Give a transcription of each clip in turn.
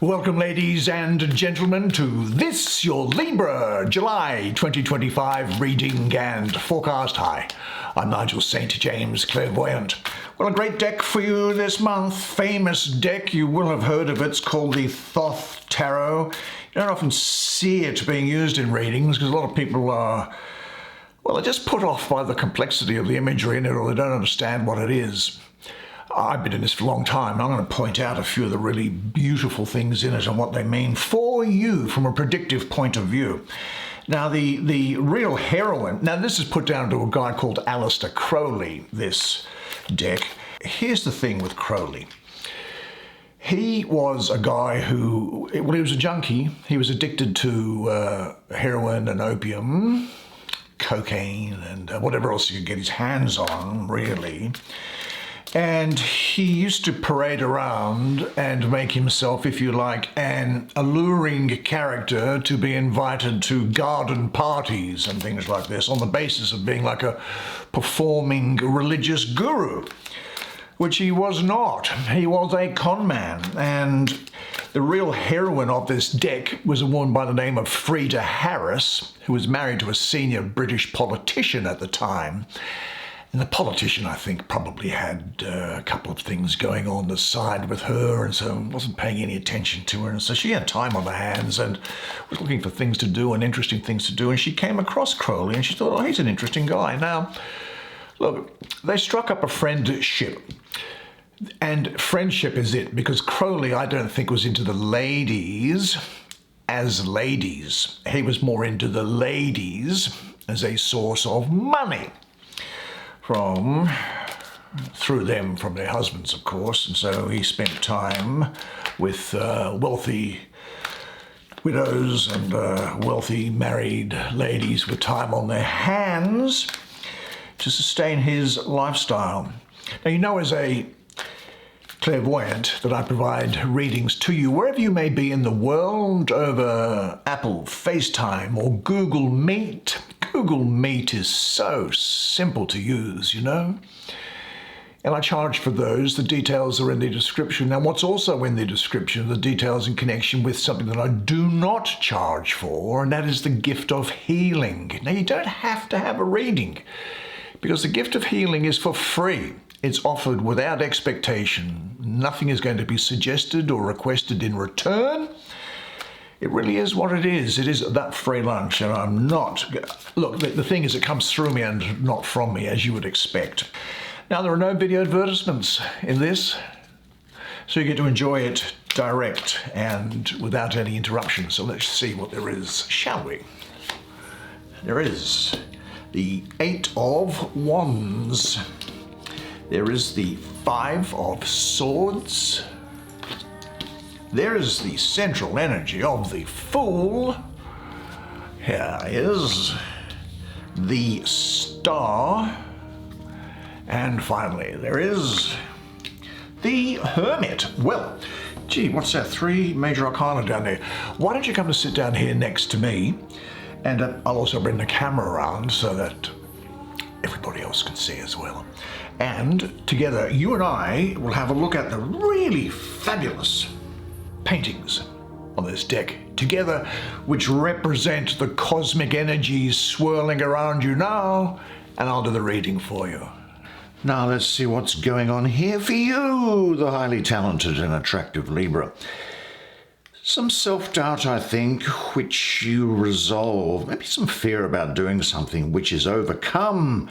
Welcome, ladies and gentlemen, to this, your Libra July 2025 reading and forecast. Hi, I'm Nigel St. James, clairvoyant. Well, a great deck for you this month. Famous deck, you will have heard of it. It's called the Thoth Tarot. You don't often see it being used in readings because a lot of people are, well, they're just put off by the complexity of the imagery in it, or they don't understand what it is. I've been in this for a long time. I'm going to point out a few of the really beautiful things in it and what they mean for you from a predictive point of view. Now, the real heroine, now this is put down to a guy called Aleister Crowley, this deck. Here's the thing with Crowley. He was a guy who, well, he was a junkie. He was addicted to heroin and opium, cocaine, and whatever else he could get his hands on, really. And he used to parade around and make himself, if you like, an alluring character to be invited to garden parties and things like this on the basis of being like a performing religious guru, which he was not. He was a con man. And the real heroine of this deck was a woman by the name of Freda Harris, who was married to a senior British politician at the time. And the politician, I think, probably had a couple of things going on the side with her, and so wasn't paying any attention to her. And so she had time on her hands and was looking for things to do and interesting things to do. And she came across Crowley and she thought, oh, he's an interesting guy. Now, look, they struck up a friendship. And friendship is it, because Crowley, I don't think, was into the ladies as ladies. He was more into the ladies as a source of money. Through them, from their husbands, of course. And so he spent time with wealthy widows and wealthy married ladies with time on their hands to sustain his lifestyle. Now, you know, as a clairvoyant, that I provide readings to you wherever you may be in the world over Apple FaceTime or Google Meet. Google Meet is so simple to use, you know. And I charge for those. The details are in the description. Now, what's also in the description are the details in connection with something that I do not charge for, and that is the gift of healing. Now, you don't have to have a reading because the gift of healing is for free. It's offered without expectation. Nothing is going to be suggested or requested in return. It really is what it is. It is that free lunch, and I'm not... Look, the thing is, it comes through me and not from me, as you would expect. Now, there are no video advertisements in this, so you get to enjoy it direct and without any interruption. So let's see what there is, shall we? There is the Eight of Wands. There is the Five of Swords. There is the central energy of the Fool. Here is the Star. And finally, there is the Hermit. Well, gee, what's that? 3 major arcana down there. Why don't you come and sit down here next to me? And I'll also bring the camera around so that everybody else can see as well. And together, you and I will have a look at the really fabulous paintings on this deck together, which represent the cosmic energies swirling around you now, and I'll do the reading for you. Now let's see what's going on here for you, the highly talented and attractive Libra. Some self-doubt, I think, which you resolve. Maybe some fear about doing something which is overcome.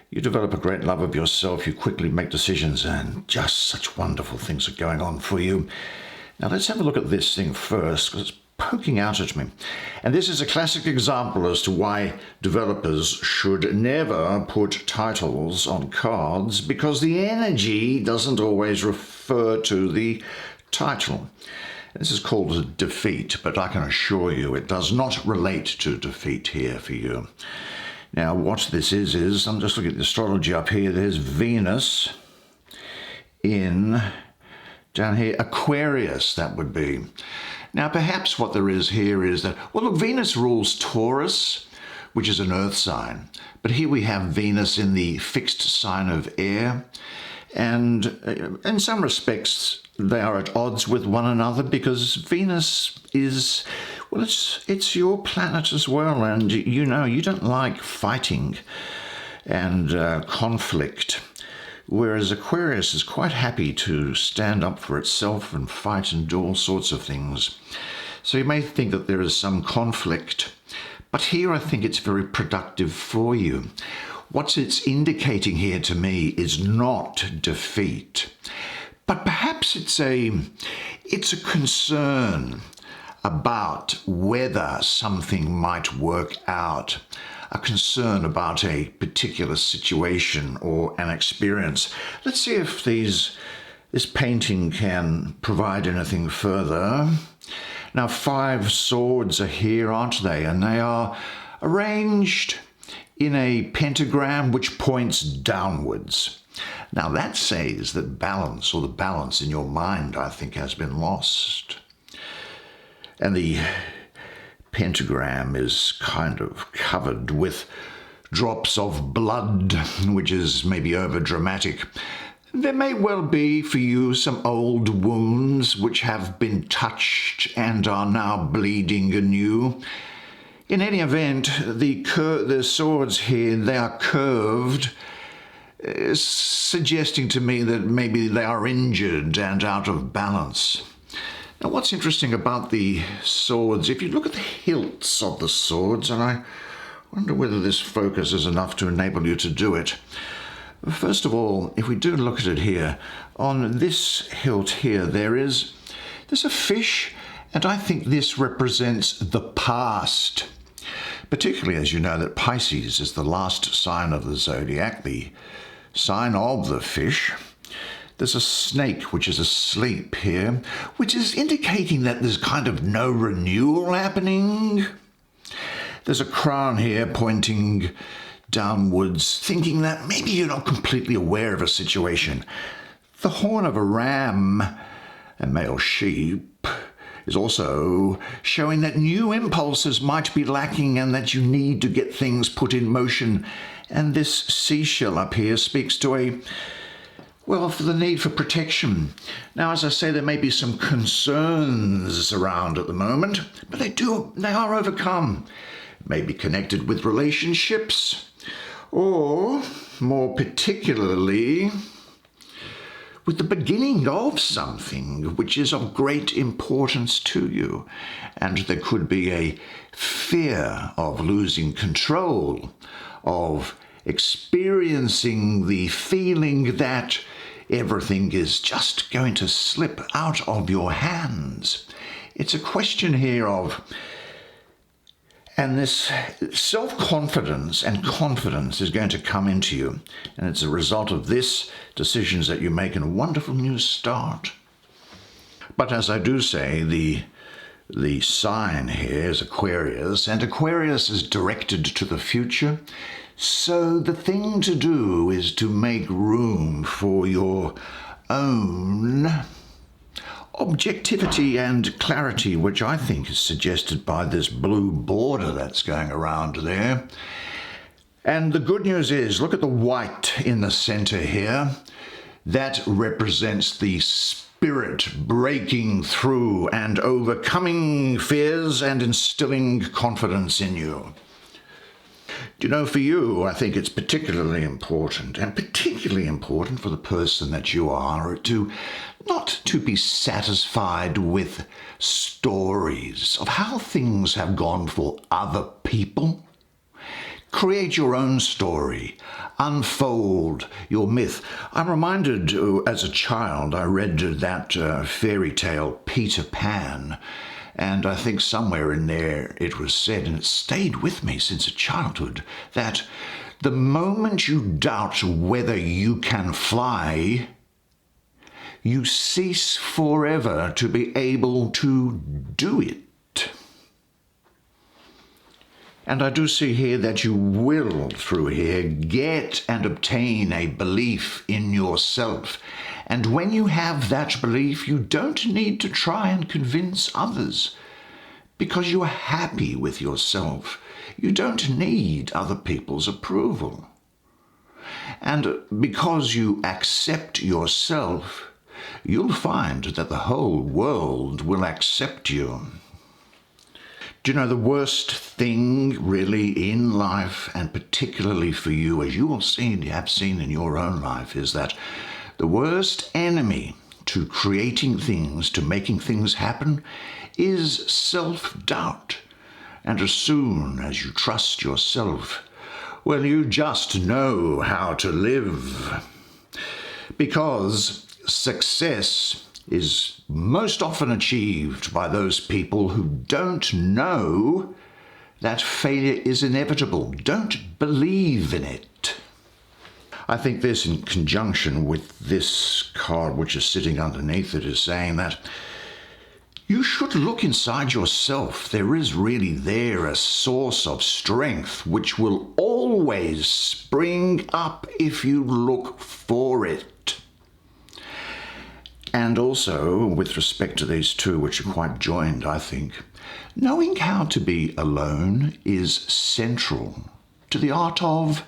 You develop a great love of yourself, you quickly make decisions, and just such wonderful things are going on for you. Now let's have a look at this thing first, because it's poking out at me. And this is a classic example as to why developers should never put titles on cards, because the energy doesn't always refer to the title. This is called a defeat, but I can assure you it does not relate to defeat here for you. Now what this is I'm just looking at the astrology up here. There's Venus in... down here, Aquarius, that would be. Now, perhaps what there is here is that, well, look, Venus rules Taurus, which is an earth sign. But here we have Venus in the fixed sign of air. And in some respects, they are at odds with one another because Venus is, well, it's your planet as well. And you know, you don't like fighting and conflict, whereas Aquarius is quite happy to stand up for itself and fight and do all sorts of things. So you may think that there is some conflict, but here I think it's very productive for you. What it's indicating here to me is not defeat, but perhaps it's a concern about whether something might work out, a concern about a particular situation or an experience. Let's see if this painting can provide anything further. Now, 5 swords are here, aren't they? And they are arranged in a pentagram which points downwards. Now, that says that balance, or the balance in your mind, I think, has been lost. And the pentagram is kind of covered with drops of blood, which is maybe over dramatic. There may well be for you some old wounds which have been touched and are now bleeding anew. In any event, the swords here, they are curved, suggesting to me that maybe they are injured and out of balance. Now, what's interesting about the swords, if you look at the hilts of the swords, and I wonder whether this focus is enough to enable you to do it. First of all, if we do look at it here, on this hilt here, there's a fish, and I think this represents the past. Particularly as you know that Pisces is the last sign of the zodiac, the sign of the fish. There's a snake which is asleep here, which is indicating that there's kind of no renewal happening. There's a crown here pointing downwards, thinking that maybe you're not completely aware of a situation. The horn of a ram, a male sheep, is also showing that new impulses might be lacking and that you need to get things put in motion. And this seashell up here speaks to for the need for protection. Now, as I say, there may be some concerns around at the moment, but they are overcome. Maybe connected with relationships, or more particularly with the beginning of something which is of great importance to you. And there could be a fear of losing control, of experiencing the feeling that everything is just going to slip out of your hands. It's a question here of, and this self-confidence and confidence is going to come into you. And it's a result of this, decisions that you make, and a wonderful new start. But as I do say, the sign here is Aquarius, and Aquarius is directed to the future. So the thing to do is to make room for your own objectivity and clarity, which I think is suggested by this blue border that's going around there. And the good news is, look at the white in the center here. That represents the spirit breaking through and overcoming fears and instilling confidence in you. You know, for you, I think it's particularly important, and particularly important for the person that you are, not to be satisfied with stories of how things have gone for other people. Create your own story. Unfold your myth. I'm reminded, as a child, I read that fairy tale, Peter Pan, and I think somewhere in there it was said, and it stayed with me since childhood, that the moment you doubt whether you can fly, you cease forever to be able to do it. And I do see here that you will, through here, get and obtain a belief in yourself. And when you have that belief, you don't need to try and convince others, because you're happy with yourself. You don't need other people's approval. And because you accept yourself, you'll find that the whole world will accept you. Do you know the worst thing really in life, and particularly for you, as you will have seen in your own life, is that the worst enemy to creating things, to making things happen, is self-doubt. And as soon as you trust yourself, well, you just know how to live. Because success is most often achieved by those people who don't know that failure is inevitable, don't believe in it. I think this, in conjunction with this card which is sitting underneath it, is saying that you should look inside yourself. There is really there a source of strength which will always spring up if you look for it. And also, with respect to these two, which are quite joined, I think, knowing how to be alone is central to the art of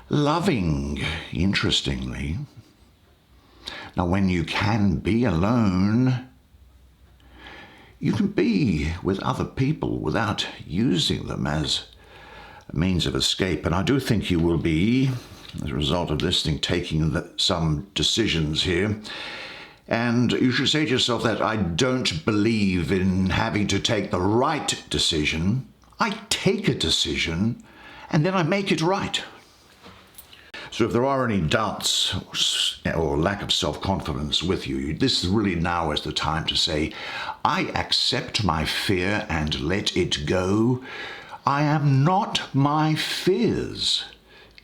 loving, interestingly. Now, when you can be alone, you can be with other people without using them as a means of escape. And I do think you will be, as a result of this thing, taking some decisions here. And you should say to yourself that I don't believe in having to take the right decision. I take a decision and then I make it right. So if there are any doubts or lack of self-confidence with you, this really now is the time to say, I accept my fear and let it go. I am not my fears.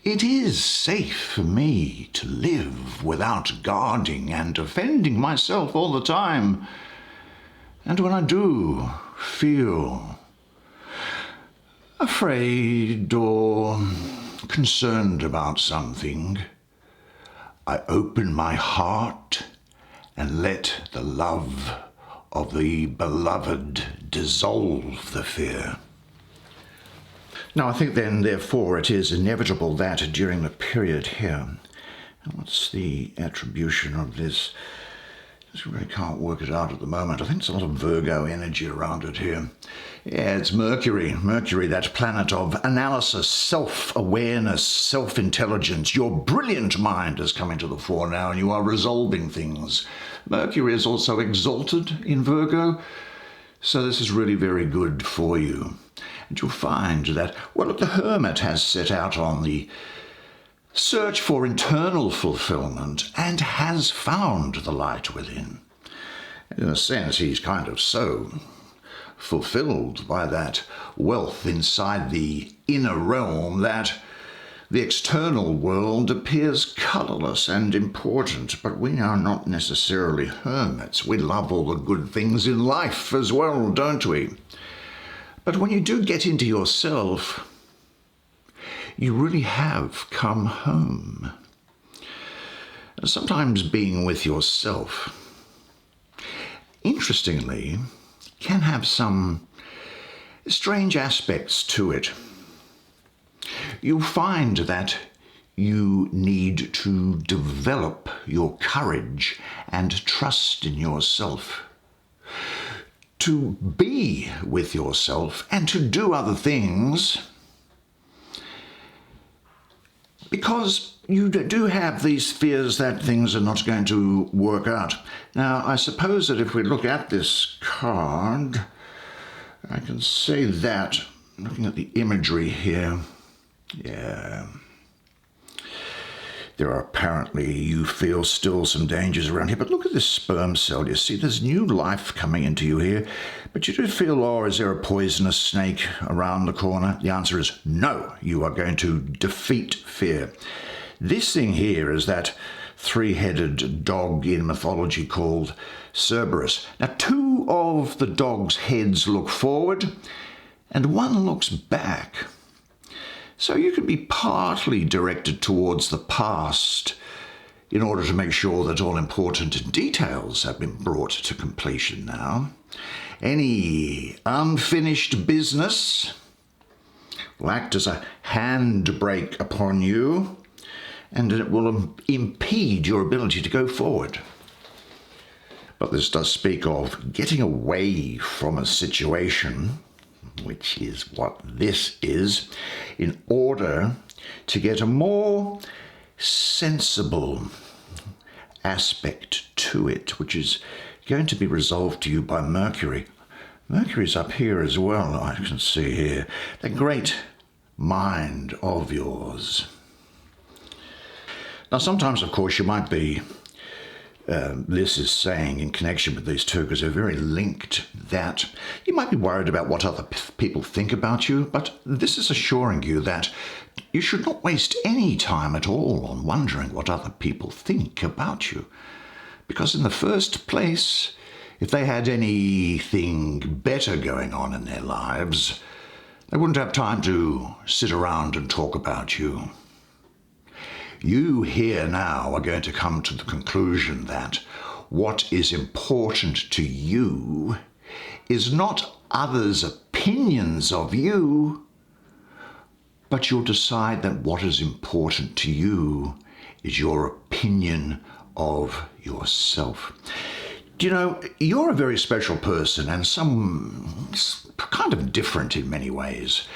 It is safe for me to live without guarding and defending myself all the time. And when I do feel afraid or concerned about something, I open my heart and let the love of the beloved dissolve the fear. Now, I think then, therefore, it is inevitable that during the period here, and what's the attribution of this? I just really can't work it out at the moment. I think there's a lot of Virgo energy around it here. Yeah, it's Mercury. Mercury, that planet of analysis, self-awareness, self-intelligence. Your brilliant mind is coming to the fore now, and you are resolving things. Mercury is also exalted in Virgo, so this is really very good for you. And you'll find that, well, the Hermit has set out on the search for internal fulfillment and has found the light within. In a sense, he's kind of so fulfilled by that wealth inside the inner realm that the external world appears colourless and important, but we are not necessarily hermits. We love all the good things in life as well, don't we? But when you do get into yourself, you really have come home. Sometimes being with yourself, interestingly, can have some strange aspects to it. You'll find that you need to develop your courage and trust in yourself, to be with yourself and to do other things, because you do have these fears that things are not going to work out. Now, I suppose that if we look at this card, I can say that, looking at the imagery here, yeah, there are apparently, you feel still some dangers around here, but look at this sperm cell. You see, there's new life coming into you here, but you do feel, oh, is there a poisonous snake around the corner? The answer is no. You are going to defeat fear. This thing here is that three-headed dog in mythology called Cerberus. Now, two of the dog's heads look forward and one looks back. So you can be partly directed towards the past in order to make sure that all important details have been brought to completion now. Any unfinished business will act as a handbrake upon you, and it will impede your ability to go forward. But this does speak of getting away from a situation, which is what this is, in order to get a more sensible aspect to it, which is going to be resolved to you by Mercury. Mercury's up here as well, I can see here. The great mind of yours. Now, sometimes, of course, you might be, this is saying in connection with these two, because they're very linked, that you might be worried about what other people think about you, but this is assuring you that you should not waste any time at all on wondering what other people think about you. Because in the first place, if they had anything better going on in their lives, they wouldn't have time to sit around and talk about you. You here now are going to come to the conclusion that what is important to you is not others' opinions of you, but you'll decide that what is important to you is your opinion of yourself. Do you know, you're a very special person and some kind of different in many ways.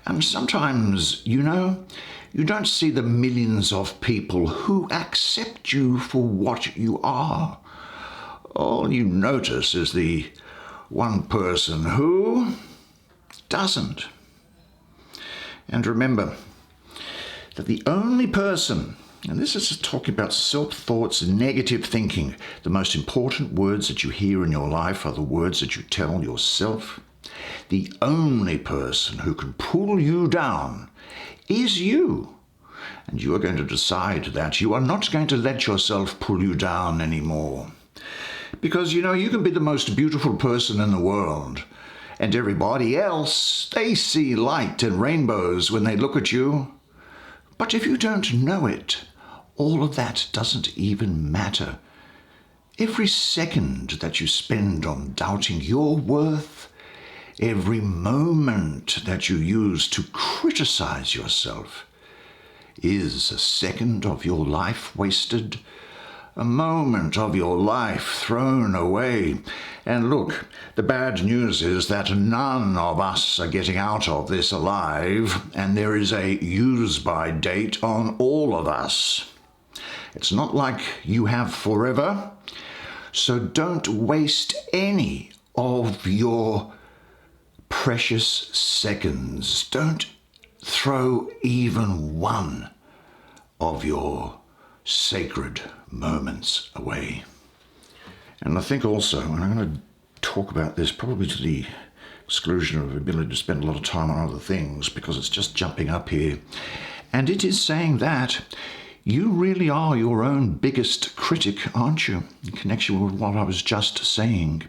And sometimes, you know, you don't see the millions of people who accept you for what you are. All you notice is the one person who doesn't. And remember that the only person, and this is talking about self-thoughts, negative thinking, the most important words that you hear in your life are the words that you tell yourself. The only person who can pull you down is you. And you are going to decide that you are not going to let yourself pull you down anymore. Because, you know, you can be the most beautiful person in the world, and everybody else, they see light and rainbows when they look at you. But if you don't know it, all of that doesn't even matter. Every second that you spend on doubting your worth, every moment that you use to criticize yourself, is a second of your life wasted, a moment of your life thrown away. And look, the bad news is that none of us are getting out of this alive, and there is a use-by date on all of us. It's not like you have forever, so don't waste any of your precious seconds. Don't throw even one of your sacred moments away. And I think also, and I'm going to talk about this probably to the exclusion of the ability to spend a lot of time on other things, because it's just jumping up here, and it is saying that you really are your own biggest critic, aren't you, in connection with what I was just saying.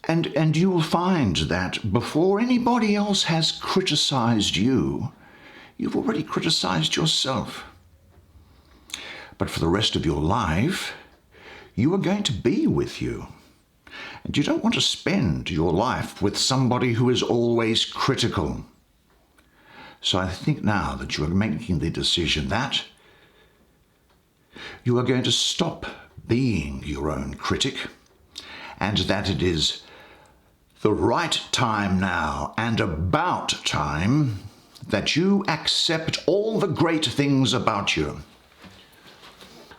And you will find that before anybody else has criticized you, you've already criticized yourself. But for the rest of your life, you are going to be with you. And you don't want to spend your life with somebody who is always critical. So I think now that you are making the decision that you are going to stop being your own critic, and that it is the right time now and about time that you accept all the great things about you.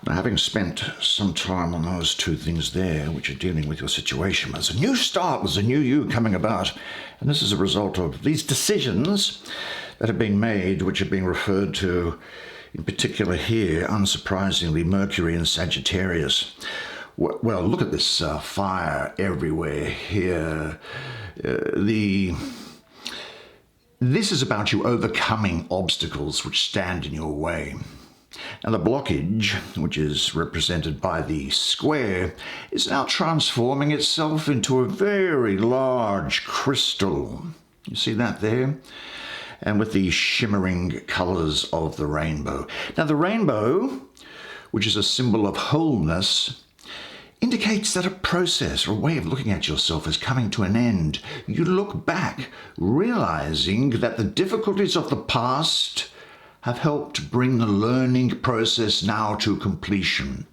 Now, having spent some time on those two things there, which are dealing with your situation, there's a new start, there's a new you coming about, and this is a result of these decisions that have been made, which are being referred to, in particular here, unsurprisingly, Mercury and Sagittarius. Well, look at this fire everywhere here. This is about you overcoming obstacles which stand in your way. And the blockage, which is represented by the square, is now transforming itself into a very large crystal. You see that there? And with the shimmering colours of the rainbow. Now, the rainbow, which is a symbol of wholeness, indicates that a process or a way of looking at yourself is coming to an end. You look back, realizing that the difficulties of the past have helped bring the learning process now to completion.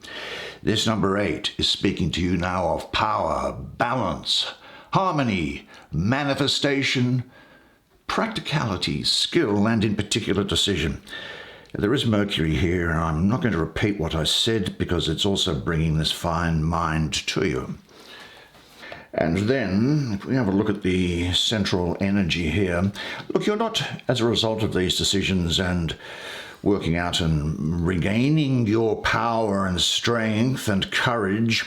This number 8 is speaking to you now of power, balance, harmony, manifestation, practicality, skill, and in particular decision. There is Mercury here, and I'm not going to repeat what I said because it's also bringing this fine mind to you. And then, if we have a look at the central energy here, look, you're not, as a result of these decisions and working out and regaining your power and strength and courage,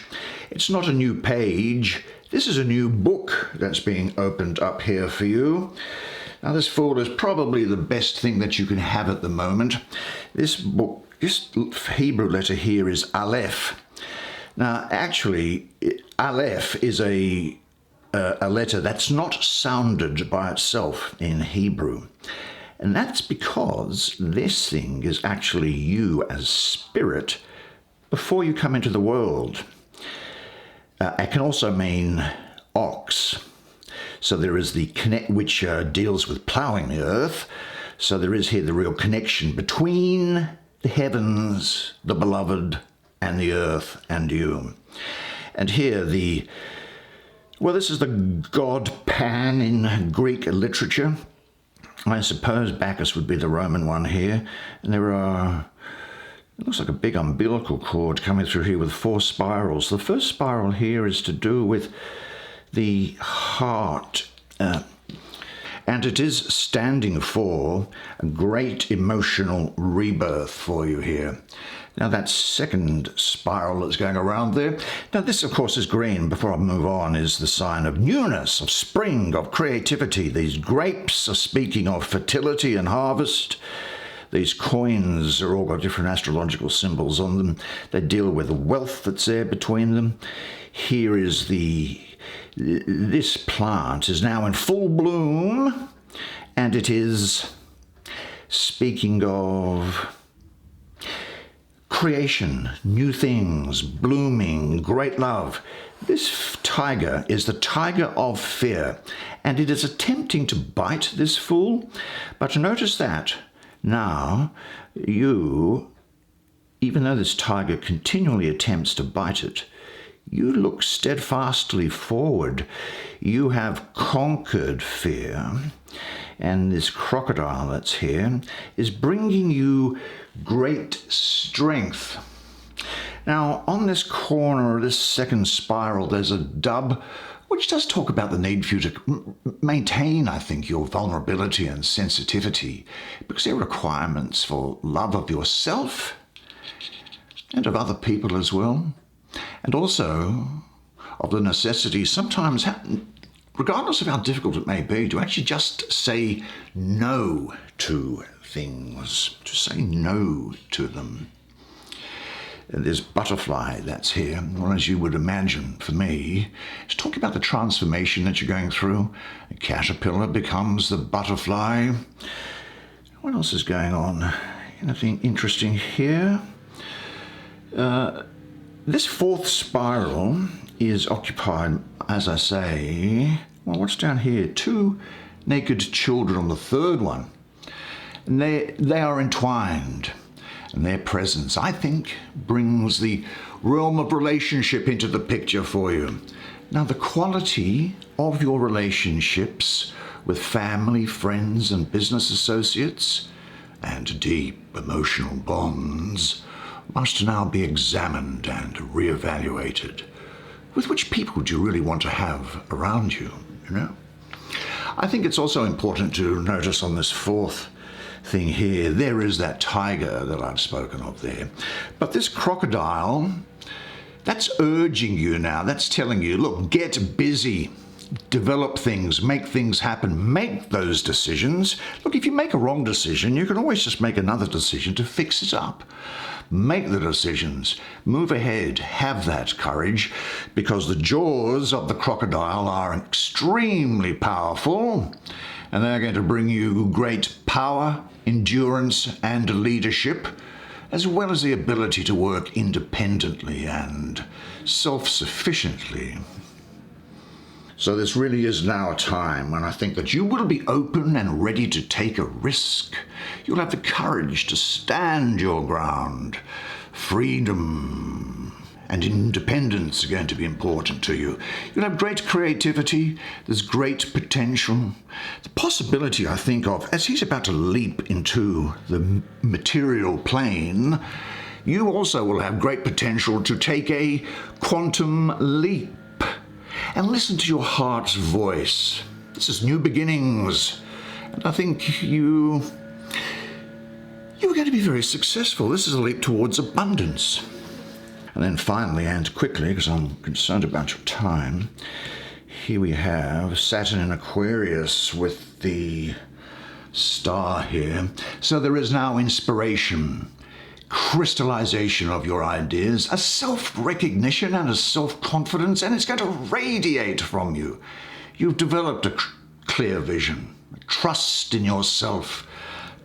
it's not a new page. This is a new book that's being opened up here for you. Now, this Fool is probably the best thing that you can have at the moment. This book, this Hebrew letter here is Aleph. Now, actually, Aleph is a letter that's not sounded by itself in Hebrew. And that's because this thing is actually you as spirit before you come into the world. It can also mean ox. So there is the connect, which deals with ploughing the earth. So there is here the real connection between the heavens, the beloved, and the earth and you. And here this is the god Pan in Greek literature. I suppose Bacchus would be the Roman one here. And it looks like a big umbilical cord coming through here with 4 spirals. The first spiral here is to do with the heart, and it is standing for a great emotional rebirth for you here. Now, that second spiral that's going around there, now this of course is green. Before I move on, is the sign of newness, of spring, of creativity. These grapes are speaking of fertility and harvest. These coins are all got different astrological symbols on them. They deal with the wealth that's there between them. Here is this plant is now in full bloom, and it is speaking of creation, new things, blooming, great love. This tiger is the tiger of fear, and it is attempting to bite this Fool. But notice that now you, even though this tiger continually attempts to bite it, you look steadfastly forward. You have conquered fear. And this crocodile that's here is bringing you great strength. Now, on this corner of this second spiral, there's a dub, which does talk about the need for you to maintain, I think, your vulnerability and sensitivity, because there are requirements for love of yourself and of other people as well. And also of the necessity sometimes, regardless of how difficult it may be, to actually just say no to things, to say no to them. There's butterfly that's here. Well, as you would imagine, for me, it's talking about the transformation that you're going through. A caterpillar becomes the butterfly. What else is going on? Anything interesting here? This 4th spiral is occupied, as I say, well, what's down here? 2 naked children on the 3rd one. And they are entwined. And their presence, I think, brings the realm of relationship into the picture for you. Now, the quality of your relationships with family, friends, and business associates, and deep emotional bonds, must now be examined and reevaluated. With which people do you really want to have around you, you know? I think it's also important to notice on this 4th thing here, there is that tiger that I've spoken of there. But this crocodile, that's urging you now. That's telling you, look, get busy. Develop things, make things happen, make those decisions. Look, if you make a wrong decision, you can always just make another decision to fix it up. Make the decisions, move ahead, have that courage, because the jaws of the crocodile are extremely powerful, and they're going to bring you great power, endurance, and leadership, as well as the ability to work independently and self-sufficiently. So this really is now a time when I think that you will be open and ready to take a risk You'll have the courage to stand your ground. Freedom and independence are going to be important to you. You'll have great creativity. There's great potential. The possibility, I think of, as he's about to leap into the material plane, you also will have great potential to take a quantum leap and listen to your heart's voice. This is new beginnings, and I think you're going to be very successful. This is a leap towards abundance. And then finally, and quickly, because I'm concerned about your time, here we have Saturn in Aquarius with the star here. So there is now inspiration, crystallization of your ideas, a self-recognition and a self-confidence, and it's going to radiate from you. You've developed a clear vision, trust in yourself,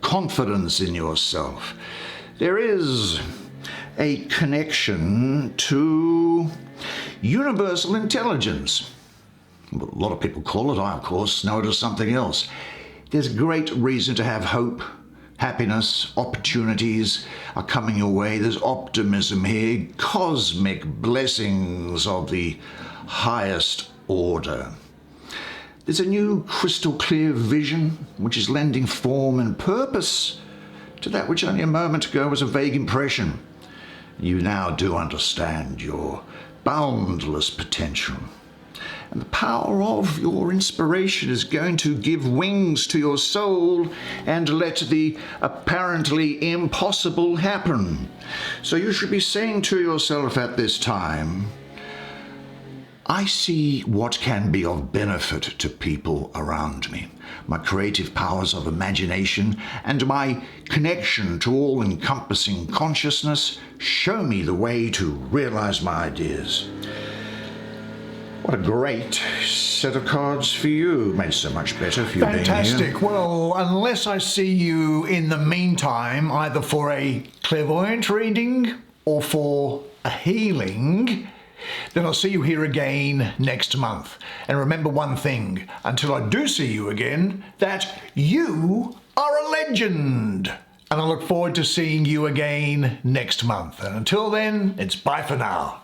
confidence in yourself. There is a connection to universal intelligence. A lot of people call it, I of course know it as something else. There's great reason to have hope, happiness, opportunities are coming your way. There's optimism here, cosmic blessings of the highest order. There's a new crystal clear vision which is lending form and purpose to that which only a moment ago was a vague impression. You now do understand your boundless potential. And the power of your inspiration is going to give wings to your soul and let the apparently impossible happen. So you should be saying to yourself at this time, I see what can be of benefit to people around me. My creative powers of imagination and my connection to all-encompassing consciousness show me the way to realize my ideas. What a great set of cards for you. Made so much better for you being here. Fantastic. Well, unless I see you in the meantime, either for a clairvoyant reading or for a healing, then I'll see you here again next month. And remember one thing, until I do see you again, that you are a legend. And I look forward to seeing you again next month. And until then, it's bye for now.